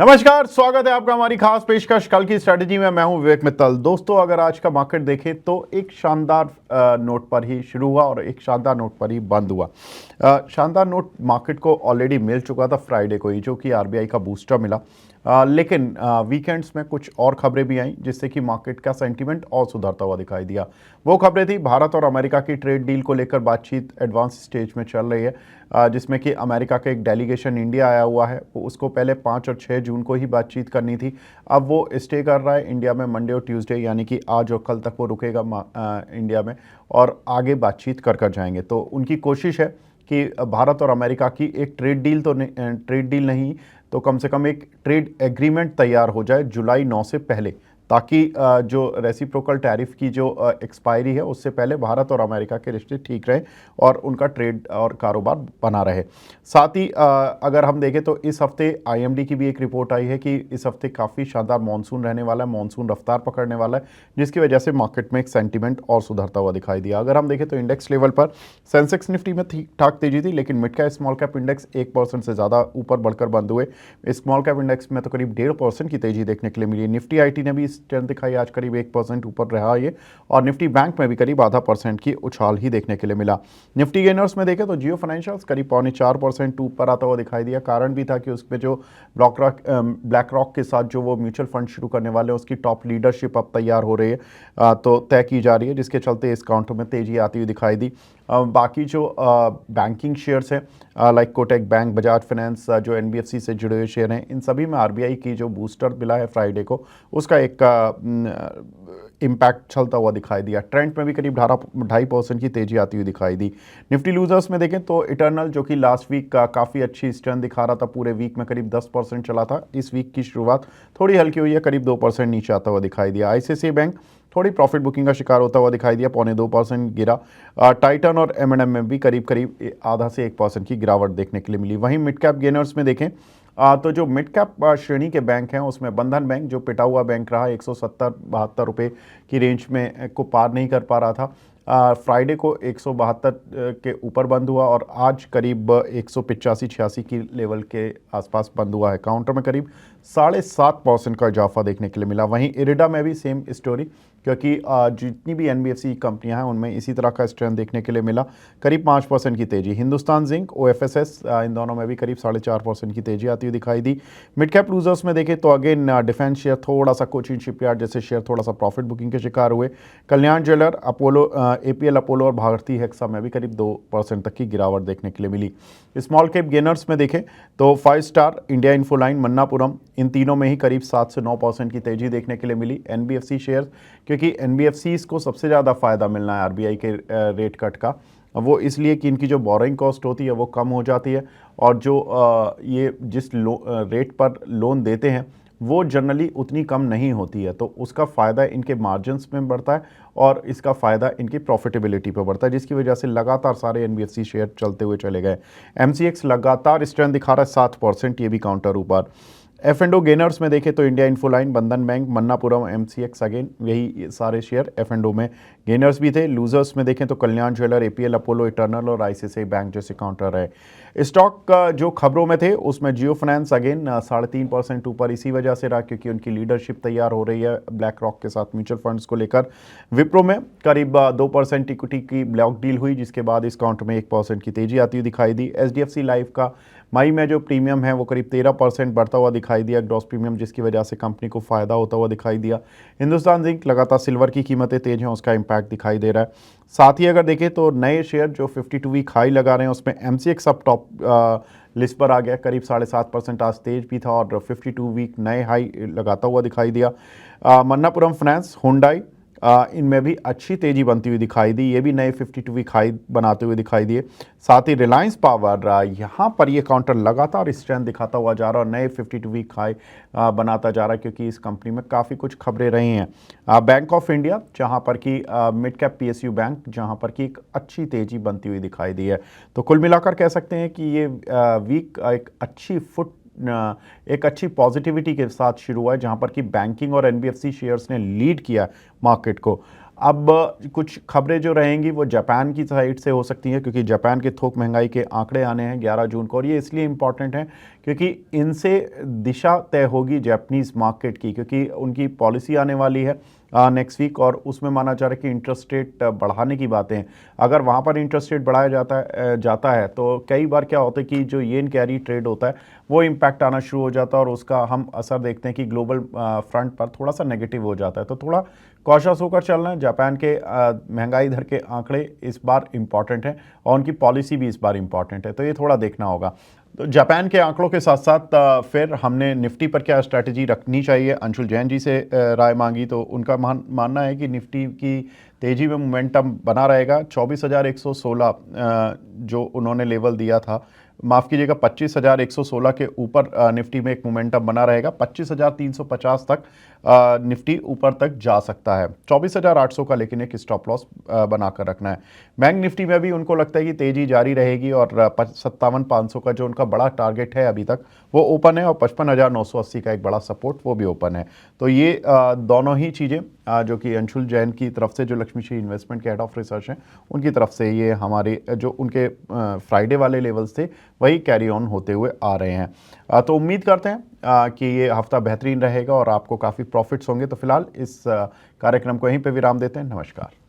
नमस्कार, स्वागत है आपका हमारी खास पेशकश कल की स्ट्रेटजी में। मैं हूं विवेक मित्तल। दोस्तों, अगर आज का मार्केट देखें तो एक शानदार नोट पर ही शुरू हुआ और एक शानदार नोट पर ही बंद हुआ। शानदार नोट मार्केट को ऑलरेडी मिल चुका था फ्राइडे को ही, जो कि आरबीआई का बूस्टर मिला। लेकिन वीकेंड्स में कुछ और खबरें भी आई जिससे कि मार्केट का सेंटीमेंट और सुधरता हुआ दिखाई दिया। वो खबरें थी भारत और अमेरिका की ट्रेड डील को लेकर बातचीत एडवांस स्टेज में चल रही है, जिसमें कि अमेरिका का एक डेलीगेशन इंडिया आया हुआ है। उसको पहले 5 और 6 जून को ही बातचीत करनी थी, अब वो स्टे कर रहा है इंडिया में मंडे और ट्यूसडे, यानी कि आज और कल तक वो रुकेगा इंडिया में और आगे बातचीत कर जाएंगे। तो उनकी कोशिश है कि भारत और अमेरिका की एक ट्रेड डील नहीं तो कम से कम एक ट्रेड एग्रीमेंट तैयार हो जाए जुलाई 9 से पहले, ताकि जो रेसिप्रोकल टैरिफ की जो एक्सपायरी है उससे पहले भारत और अमेरिका के रिश्ते ठीक रहे और उनका ट्रेड और कारोबार बना रहे। साथ ही अगर हम देखें तो इस हफ्ते आईएमडी की भी एक रिपोर्ट आई है कि इस हफ्ते काफ़ी शानदार मानसून रहने वाला है, मानसून रफ्तार पकड़ने वाला है, जिसकी वजह से मार्केट में एक सेंटीमेंट और सुधरता हुआ दिखाई दिया। अगर हम देखें तो इंडेक्स लेवल पर सेंसेक्स निफ्टी में ठीक ठाक तेजी थी, लेकिन mid cap small cap index 1% से ज़्यादा ऊपर बढ़कर बंद हुए। स्मॉल कैप इंडेक्स में तो करीब 1.5% की तेजी देखने के लिए मिली। निफ्टी आईटी ने भी स्ट्रेंथ दिखाई, आज करीब 1% ऊपर रहा ये, और निफ्टी बैंक में भी करीब 0.5% की उछाल ही देखने के लिए मिला। निफ्टी गेनर्स में देखें तो जियो फाइनेंशियल्स करीब 3.25% ऊपर आता हुआ दिखाई दिया। कारण भी था कि उसमें जो ब्लैक रॉक के साथ जो वो म्यूचुअल फंड शुरू करने वाले हैं उसकी टॉप लीडरशिप अब तैयार हो रही है, तो तय की जा रही है, जिसके चलते इस काउंटर में तेजी आती हुई दिखाई दी। बाकी जो बैंकिंग शेयर्स हैं like Kotak bank, Bajaj finance, जो एनबीएफसी से जुड़े हुए शेयर हैं, इन सभी में आरबीआई की जो बूस्टर मिला है फ्राइडे को, उसका एक इम्पैक्ट चलता हुआ दिखाई दिया। ट्रेंड में भी करीब 2.5% की तेजी आती हुई दिखाई दी। निफ्टी लूजर्स में देखें तो इटर्नल, जो कि लास्ट वीक का काफ़ी अच्छी स्ट्रेंथ दिखा रहा था, पूरे वीक में करीब 10% चला था, इस वीक की शुरुआत थोड़ी हल्की हुई है, करीब 2% नीचे आता हुआ दिखाई दिया। आईसीआईसीआई बैंक थोड़ी प्रॉफिट बुकिंग का शिकार होता हुआ दिखाई दिया, 0.25% गिरा। टाइटन और एम में भी करीब करीब 0.5 से 1% की गिरावट देखने के लिए मिली। वहीं मिड कैप गेनर्स में देखें तो जो मिड कैप श्रेणी के बैंक हैं उसमें बंधन बैंक, जो पिटा हुआ बैंक रहा, 170-72 रुपये की रेंज में को पार नहीं कर पा रहा था, फ्राइडे को 172 के ऊपर बंद हुआ और आज करीब 185-86 की लेवल के आसपास बंद हुआ है। काउंटर में करीब 7.5% का इजाफा देखने के लिए मिला। वहीं इरिडा में भी सेम स्टोरी, क्योंकि जितनी भी एनबीएफसी कंपनियां हैं उनमें इसी तरह का स्ट्रेंथ देखने के लिए मिला, करीब 5% की तेजी। हिंदुस्तान जिंक, ओएफएसएस, इन दोनों में भी करीब 4.5% की तेजी आती हुई दिखाई दी। मिड कैप लूजर्स में देखें तो अगेन डिफेंस शेयर थोड़ा सा, कोचिन शिपयार्ड जैसे शेयर थोड़ा सा प्रॉफिट बुकिंग के शिकार हुए। कल्याण ज्वेलर, अपोलो, एपीएल अपोलो और भारतीय हेक्सा में भी करीब 2% तक की गिरावट देखने के लिए मिली। स्मॉल कैप गेनर्स में देखें तो 5 स्टार, इंडिया इन्फोलाइन, मन्नापुरम, इन तीनों में ही करीब 7 से 9% की तेजी देखने के लिए मिली। एनबीएफसी शेयर, क्योंकि एनबीएफसी को सबसे ज़्यादा फायदा मिलना है आरबीआई के रेट कट का, वो इसलिए कि इनकी जो बोरोइंग कॉस्ट होती है वो कम हो जाती है, और जो ये जिस रेट पर लोन देते हैं वो जनरली उतनी कम नहीं होती है, तो उसका फ़ायदा इनके मार्जिन्स में बढ़ता है और इसका फ़ायदा इनकी प्रॉफिटेबिलिटी पर बढ़ता है, जिसकी वजह से लगातार सारे एनबीएफसी शेयर चलते हुए चले गए। एमसीएक्स लगातार स्ट्रेंथ दिखा रहा है, 7%, ये भी काउंटर ऊपर। एफ एंड ओ गेनर्स में देखें तो इंडिया इन्फोलाइन, बंधन बैंक, मन्नापुरम, एमसीएक्स, अगेन यही सारे शेयर एफ एंड ओ में गेनर्स भी थे। लूजर्स में देखें तो कल्याण ज्वेलर, एपीएल अपोलो, इटर्नल और आईसीआईसीआई बैंक जैसे काउंटर है। स्टॉक जो खबरों में थे उसमें जियो फाइनेंस अगेन 3.5% ऊपर इसी वजह से रहा, क्योंकि उनकी लीडरशिप तैयार हो रही है ब्लैक रॉक के साथ म्यूचुअल फंड्स को लेकर। विप्रो में करीब 2% इक्विटी की ब्लॉक डील हुई, जिसके बाद इस काउंटर में 1% की तेजी आती हुई दिखाई दी। एचडीएफसी लाइफ का मई में जो प्रीमियम है वो करीब 13% बढ़ता हुआ दिखाई दिया, ग्रॉस प्रीमियम, जिसकी वजह से कंपनी को फायदा होता हुआ दिखाई दिया। हिंदुस्तान जिंक, लगातार सिल्वर की कीमतें तेज हैं, उसका इंपैक्ट दिखाई दे रहा है। साथ ही अगर देखें तो नए शेयर जो 52 वीक हाई लगा रहे हैं उसमें एमसीएक्स सब टॉप लिस्ट पर आ गया, करीब 7.5% आज तेज भी था और 52 वीक नए हाई लगाता हुआ दिखाई दिया। मन्नापुरम फाइनेंस, हुंडई, इनमें भी अच्छी तेजी बनती हुई दिखाई दी, ये भी नए 52 वीक हाई बनाते हुए दिखाई दिए। साथ ही रिलायंस पावर, यहाँ पर ये काउंटर लगातार स्ट्रेंथ दिखाता हुआ जा रहा है और नए 52 वीक हाई बनाता जा रहा है, क्योंकि इस कंपनी में काफ़ी कुछ खबरें रही हैं। बैंक ऑफ इंडिया, जहाँ पर कि मिड कैप पीएसयू बैंक, जहाँ पर कि एक अच्छी तेजी बनती हुई दिखाई दी है। तो कुल मिलाकर कह सकते हैं कि ये वीक एक अच्छी पॉजिटिविटी के साथ शुरू हुआ है, जहां पर कि बैंकिंग और एनबीएफसी शेयर्स ने लीड किया मार्केट को। अब कुछ खबरें जो रहेंगी वो जापान की साइड से हो सकती हैं, क्योंकि जापान के थोक महंगाई के आंकड़े आने हैं 11 जून को, और ये इसलिए इम्पॉर्टेंट हैं क्योंकि इनसे दिशा तय होगी जापानीज़ मार्केट की, क्योंकि उनकी पॉलिसी आने वाली है नेक्स्ट वीक, और उसमें माना जा रहा है कि इंटरेस्ट रेट बढ़ाने की बातें हैं। अगर वहाँ पर इंटरेस्ट रेट बढ़ाया जाता है तो कई बार क्या होता है कि जो येन कैरी ट्रेड होता है वो इम्पैक्ट आना शुरू हो जाता है, और उसका हम असर देखते हैं कि ग्लोबल फ्रंट पर थोड़ा सा नेगेटिव हो जाता है। तो थोड़ा कॉशस होकर चलना है। जापान के महंगाई दर के आंकड़े इस बार इम्पॉर्टेंट हैं, और उनकी पॉलिसी भी इस बार इम्पॉर्टेंट है, तो ये थोड़ा देखना होगा। तो जापान के आंकड़ों के साथ साथ फिर हमने निफ्टी पर क्या स्ट्रैटेजी रखनी चाहिए, अंशुल जैन जी से राय मांगी, तो उनका मानना है कि निफ्टी की तेज़ी में मोमेंटम बना रहेगा। 24,116 जो उन्होंने लेवल दिया था, माफ़ कीजिएगा 25,116 के ऊपर निफ्टी में एक मोमेंटम बना रहेगा। 25,350 तक निफ्टी ऊपर तक जा सकता है। 24,800 का लेकिन एक स्टॉप लॉस बनाकर रखना है। बैंक निफ्टी में भी उनको लगता है कि तेज़ी जारी रहेगी, और 57,500 का जो उनका बड़ा टारगेट है अभी तक वो ओपन है, और 55,980 का एक बड़ा सपोर्ट वो भी ओपन है। तो ये दोनों ही चीज़ें जो कि अंशुल जैन की तरफ से, जो लक्ष्मीश्री इन्वेस्टमेंट के हेड ऑफ रिसर्च हैं, उनकी तरफ से ये हमारे जो उनके फ्राइडे वाले लेवल्स थे वही कैरी ऑन होते हुए आ रहे हैं। तो उम्मीद करते हैं कि ये हफ्ता बेहतरीन रहेगा और आपको काफ़ी प्रॉफिट्स होंगे। तो फिलहाल इस कार्यक्रम को यहीं पे विराम देते हैं। नमस्कार।